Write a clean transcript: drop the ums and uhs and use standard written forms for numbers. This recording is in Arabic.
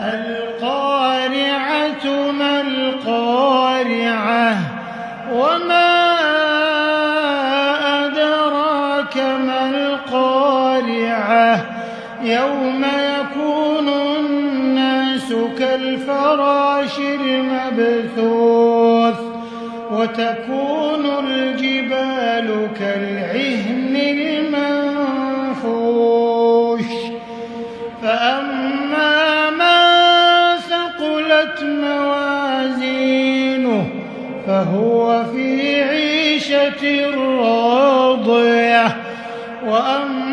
القارعة ما القارعة وما أدراك ما القارعة يوم يكون الناس كالفراش المبثوث وتكون الجبال كالعهن المنفوش فأما من ثقلت موازينه فهو في عيشة راضية وأما